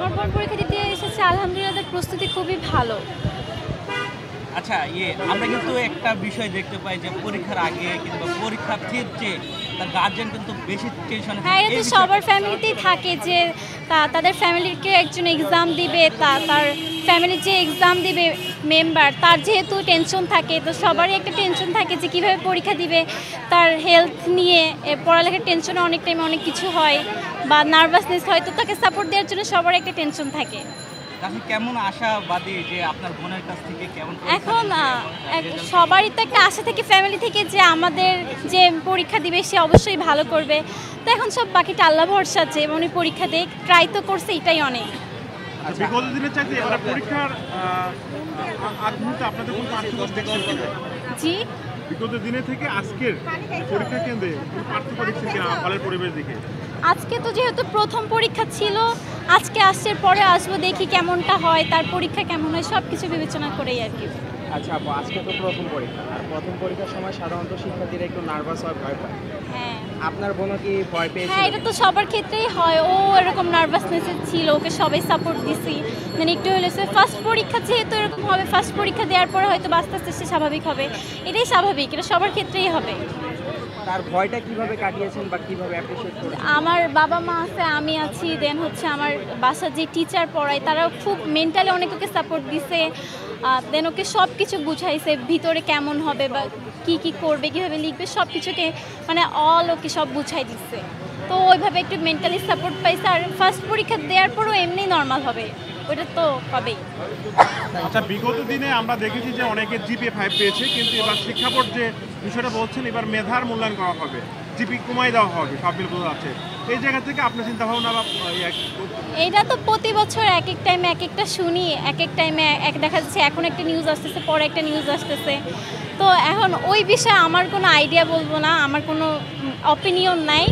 আমার বোন পরীক্ষা দিতে এসেছে, আলহামদুলিল্লাহ তার প্রস্তুতি খুবই ভালো। আচ্ছা আমরা কিন্তু একটা বিষয় দেখতে পাই যে পরীক্ষার আগে কিংবা পরীক্ষার্থীর চেয়ে তার গার্জেন কিন্তু বেশি টেনশনে হ্যাঁ, থাকে। এটা তো সবার ফ্যামিলিতেই থাকে যে তাদের ফ্যামিলিকে একজন এক্সাম দিবে, তার ফ্যামিলির যে এক্সাম দিবে মেম্বার, তার যেহেতু টেনশন থাকে, তো সবারই একটা টেনশন থাকে যে কীভাবে পরীক্ষা দিবে, তার হেলথ নিয়ে পড়ালেখার টেনশনে অনেক টাইমে অনেক কিছু হয় বা নার্ভাসনেস হয়, তো তাকে সাপোর্ট দেওয়ার জন্য সবার একটা টেনশন থাকে। আপনি কেমন আশাবাদী যে আপনার বোনের কাছ থেকে কেমন এখন সবারই তো একটা আশা থেকে ফ্যামিলি থেকে যে আমাদের যে পরীক্ষা দিবে সে অবশ্যই ভালো করবে। তো এখন সব বাকিটা আল্লাহ ভরসা, যে উনি পরীক্ষা দেখ, ট্রাই তো করছে, এটাই অনেক। বিগত দিনের চাইতে এবার পরীক্ষার আগ মুহূর্তে আপনাদের কোনো পার্থক্য দেখছেন কিনা? জি, বিগত দিনে থেকে আজকের পরীক্ষা কেন্দ্রে কোনো পার্থক্য দেখছেন কিনা হলের পরিবেশ দেখে? আজকে তো যেহেতু প্রথম পরীক্ষা ছিল, আজকে আসছে, পরে আসবো, দেখি কেমনটা হয়, তার পরীক্ষা কেমন হয়, সব কিছু বিবেচনা করেই আর কি। আচ্ছা আপু, আজকে তো প্রথম পরীক্ষা, আর প্রথম পরীক্ষার সময় সাধারণত শিক্ষার্থীরা একটু নার্ভাস হয়, ভয় পায়। হ্যাঁ আপনার বোনও কি ভয় পেয়েছে? হ্যাঁ, এটা তো সবার ক্ষেত্রেই হয়। ও এরকম নার্ভাসনেস ছিল, ওকে সবাই সাপোর্ট দিছি, মানে একটু হলে ফার্স্ট পরীক্ষা যেহেতু এরকম হবে, ফার্স্ট পরীক্ষা দেওয়ার পরে হয়তো আস্তে আস্তে সে স্বাভাবিক হবে, এটাই স্বাভাবিক, এটা সবার ক্ষেত্রেই হবে। তার ভয়টা কিভাবে কাটিয়েছেন বা কিভাবে অ্যাপ্রিশিয়েট করেছেন? আমার বাবা মা আছে, আমি আছি, দেন হচ্ছে আমার বাসার যে টিচার পড়ায় তারাও খুব মেন্টালি অনেক ওকে সাপোর্ট দিছে, দেন ওকে সব কিছু বুঝাইছে ভিতরে কেমন হবে বা কি করবে, কীভাবে লিখবে, সব কিছুকে মানে ওকে সব বুঝাই দিচ্ছে। তো ওইভাবে একটু মেন্টালি সাপোর্ট পাইছে, আর ফার্স্ট পরীক্ষা দেওয়ার পরও এমনি নর্মাল হবে, ওইটা তো হবেই। আচ্ছা, বিগত দিনে আমরা দেখেছি যে অনেকে জিপিএ 5 পেয়েছে, কিন্তু এবার শিক্ষা বোর্ড যে বিষয়টা বলছেন এবার মেধার মূল্যায়ন করা হবে, জিপি কমাই দেওয়া হবে, সব মিল বোঝা যাচ্ছে। এই জায়গা থেকে আপনার চিন্তা ভাবনা বা এটা তো প্রতি বছর এক এক টাইমে এক একটা শুনি, এক এক টাইমে দেখা যাচ্ছে এখন একটা নিউজ আসতেছে, পরে একটা নিউজ আসতেছে। তো এখন ওই বিষয়ে আমার কোনো আইডিয়া বলবো না, আমার কোনো অপিনিয়ন নাই।